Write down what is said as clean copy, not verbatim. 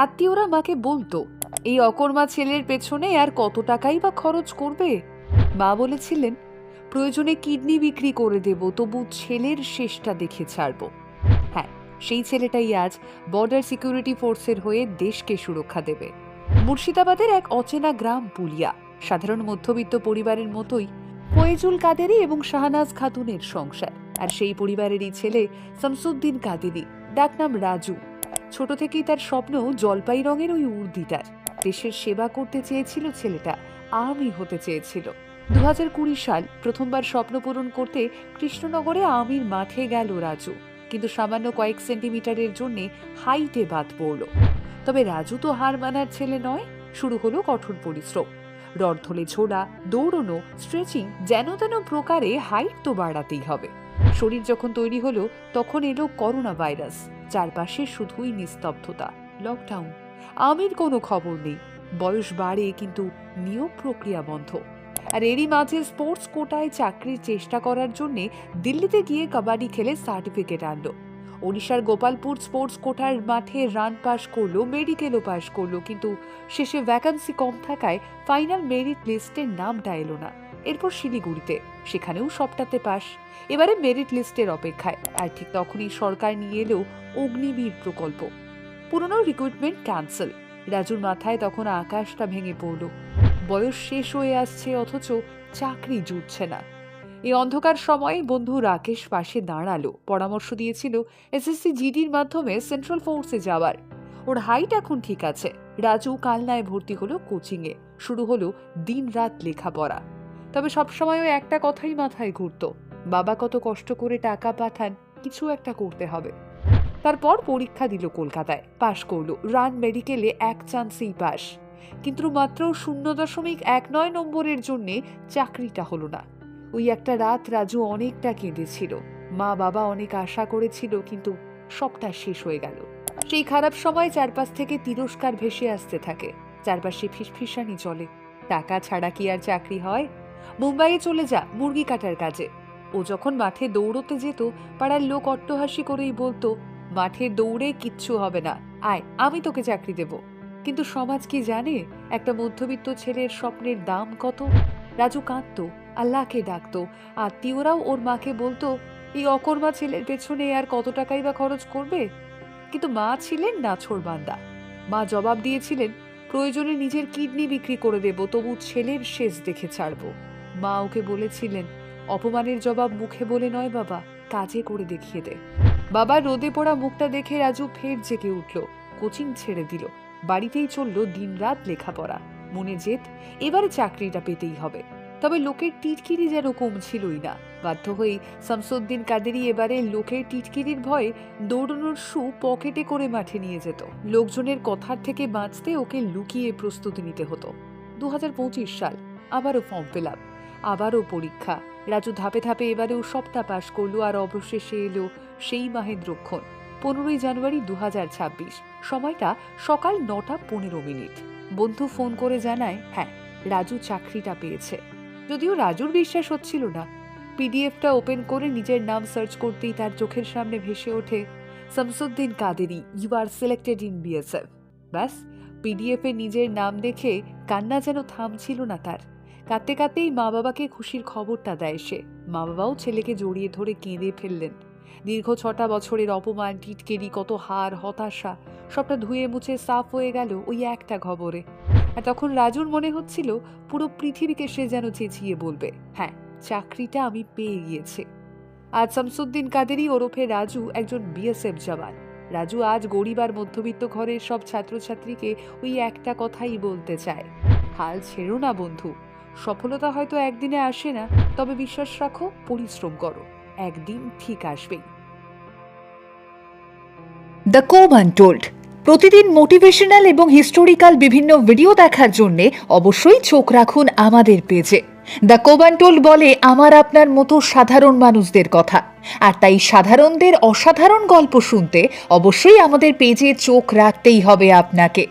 আত্মীয়রা মাকে বলতো, এই অকর্মা ছেলের পেছনে আর কত টাকাই বা খরচ করবে। মা বলেছিলেন, প্রয়োজনে কিডনি বিক্রি করে দেব, তবু ছেলের শেষটা দেখে ছাড়ব। হ্যাঁ, সেই ছেলেটাই আজ বর্ডার সিকিউরিটি ফোর্সের হয়ে দেশকে সুরক্ষা দেবে। মুর্শিদাবাদের এক অচেনা গ্রাম পুলিয়া, সাধারণ মধ্যবিত্ত পরিবারের মতোই ফয়েজুল কাদেরী এবং শাহনাজ খাতুনের সংসার। আর সেই পরিবারেরই ছেলে শামসুদ্দিন কাদেরী, ডাকনাম রাজু। ছোট থেকেই তার স্বপ্ন জলপাই রঙের ওই উর্দিটার। দেশের সেবা করতে চেয়েছিল ছেলেটা, আর্মি হতে চেয়েছিল। 2020 সাল প্রথমবার স্বপ্ন পূরণ করতে কৃষ্ণনগরে আর্মির মাঠে গেল রাজু, কিন্তু সামান্য কয়েক সেন্টিমিটারের জন্য হাইটে বাদ পড়ল। তবে রাজু তো হার মানার ছেলে নয়। শুরু হলো কঠোর পরিশ্রম, রড ধরে ছোড়া, দৌড়নো, স্ট্রেচিং, যেন তেন প্রকারে হাইট তো বাড়াতেই হবে। শরীর যখন তৈরি হলো তখন এলো করোনা ভাইরাস। চারপাশে শুধুই নিস্তব্ধতা, লকডাউন। আমির কোনো খবর নেই। বয়স বাড়ে কিন্তু নিয়োগ প্রক্রিয়া বন্ধ। আর এরই মাঝে স্পোর্টস কোটায় চাকরির চেষ্টা করার জন্য দিল্লিতে গিয়ে কাবাডি খেলে সার্টিফিকেট আনলো। ওড়িশার গোপালপুর স্পোর্টস কোটার মাঠে রান পাস করলো, মেডিকেলও পাস করলো, কিন্তু শেষে ভ্যাকান্সি কম থাকায় ফাইনাল মেরিট লিস্টের নামটা এলো না। এরপর শিলিগুড়িতে, সেখানেও সবটাতে পাস। এবারে মেরিট লিস্টের অপেক্ষায়। আর ঠিক তখনই সরকার নিয়ে এলো অগ্নিবীর প্রকল্প। পুরনো রিক্রুটমেন্ট ক্যান্সেল। রাজুর মাথায় তখন আকাশটা ভেঙে পড়ল। বয়স শেষ হয়ে আসছে, অথচ চাকরি জুটছে না। এই অন্ধকার সময়ে বন্ধু রাকেশ পাশে দাঁড়ালো, পরামর্শ দিয়েছিল এসএসসি জিডির মাধ্যমে সেন্ট্রাল ফোর্সে যাওয়ার। ওর হাইট এখন ঠিক আছে। রাজু কালনায় ভর্তি হলো কোচিংয়ে। শুরু হলো দিন রাত লেখাপড়া। তবে সবসময় ওই একটা কথাই মাথায় ঘুরতো, বাবা কত কষ্ট করে টাকা পাঠান, কিছু একটা করতে হবে। তারপর পরীক্ষা দিল কলকাতায়, পাশ করলো। রান মেডিকেলে এক চান্সেই পাস, কিন্তু মাত্র 0.19 নম্বরের জন্যে চাকরিটা হলো না। ওই একটা রাত রাজু অনেকটা কেঁদেছিল। মা বাবা অনেক আশা করেছিল, কিন্তু সবটা শেষ হয়ে গেল। সেই খারাপ সময় চারপাশ থেকে তিরস্কার ভেসে আসতে থাকে। চারপাশে ফিসফিসানি চলে, টাকা ছাড়া কি আর চাকরি হয়? মুম্বাইয়ে চলে যা মুরগি কাটার কাজে। ও যখন মাঠে দৌড়তে যেত, পাড়ার লোক অট্টহাসি করেই বলতো, মাঠে দৌড়ে কিচ্ছু হবে না, আয় আমি তোকে চাকরি দেব। কিন্তু সমাজ কি জানে একটা মধ্যবিত্ত ছেলের স্বপ্নের দাম কত? রাজু কাঁদতো, আল্লাহকে ডাকতো। আত্মীয়রাও ওর মাকে বলতো, এই অকর্মা ছেলের পেছনে আর কত টাকাই বা খরচ করবে। কিন্তু মা ছিলেন নাছোড়বান্দা। মা জবাব দিয়েছিলেন, প্রয়োজনে নিজের কিডনি বিক্রি করে দেব, তবু ছেলের শেষ দেখে ছাড়ব। মা ওকে বলেছিলেন, অপমানের জবাব মুখে বলে নয় বাবা, কাজে করে দেখিয়ে দে। বাবার রোদে পড়া মুখটা দেখে রাজু ফের জেগে উঠল। কোচিং ছেড়ে দিল। বাড়িতেই চলল দিনরাত লেখাপড়া। মনে জেদ, এবারে চাকরিটা পেতেই হবে। তবে লোকের টিটকিরি যেন কমছিলই না। বাধ্য হয়ে শামসুদ্দিন কাদেরী এবারে লোকের টিটকিরির ভয়ে দৌড়ানোর শু পকেটে করে মাঠে নিয়ে যেত। লোকজনের কথার থেকে বাঁচতে ওকে লুকিয়ে প্রস্তুতি নিতে হতো। 2025 সাল, আবারও ফর্ম ফিল আপ, আবারও পরীক্ষা। রাজু ধাপে ধাপে এবারেও সবটা পাশ করলো। আর অবশেষে এলো সেই মাহেন্দ্রক্ষণ, 15ই জানুয়ারি 2026। সময়টা সকাল 9:15। বন্ধু ফোন করে জানায়, হ্যাঁ, রাজু চাকরিটা পেয়েছে। যদিও রাজুর বিশ্বাস হচ্ছিল না। পিডিএফটা ওপেন করে নিজের নাম সার্চ করতেই তার চোখের সামনে ভেসে ওঠে, Shamsuddin Qadri, you are selected in BSF. ব্যাস, পিডিএফে নিজের নাম দেখে কান্না যেন থামছিল না তার। কাঁদতে কাঁদতেই মা বাবাকে খুশির খবরটা দেয় সে। মা বাবাও ছেলেকে জড়িয়ে ধরে কেঁদে ফেললেন। দীর্ঘ 6টা বছরের অপমান, টিটকেরি, কত হার, হতাশা, সবটা ধুয়ে মুছে সাফ হয়ে গেল ওই একটা খবরে। আর তখন রাজুর মনে হচ্ছিল পুরো পৃথিবীকে সে যেন চেঁচিয়ে বলবে, হ্যাঁ, চাকরিটা আমি পেয়ে গিয়েছি। আজ শামসুদ্দিন কাদেরী ওরফে রাজু একজন বিএসএফ জওয়ান। রাজু আজ গরিব আর মধ্যবিত্ত ঘরের সব ছাত্রছাত্রীকে ওই একটা কথাই বলতে চায়, হাল ছেড়ো না বন্ধু। সফলতা হয়তো একদিনে আসে না, তবে বিশ্বাস রাখো, পরিশ্রম করো, একদিন ঠিক আসবেই। দ্য কোব আনটোল্ড, প্রতিদিন মোটিভেশনাল এবং হিস্টোরিক্যাল বিভিন্ন ভিডিও দেখার জন্য অবশ্যই চোখ রাখুন আমাদের পেজে। দ্য কোব আনটোল্ড বলে আমার আপনার মতো সাধারণ মানুষদের কথা, আর তাই সাধারণদের অসাধারণ গল্প শুনতে অবশ্যই আমাদের পেজে চোখ রাখতেই হবে আপনাকে।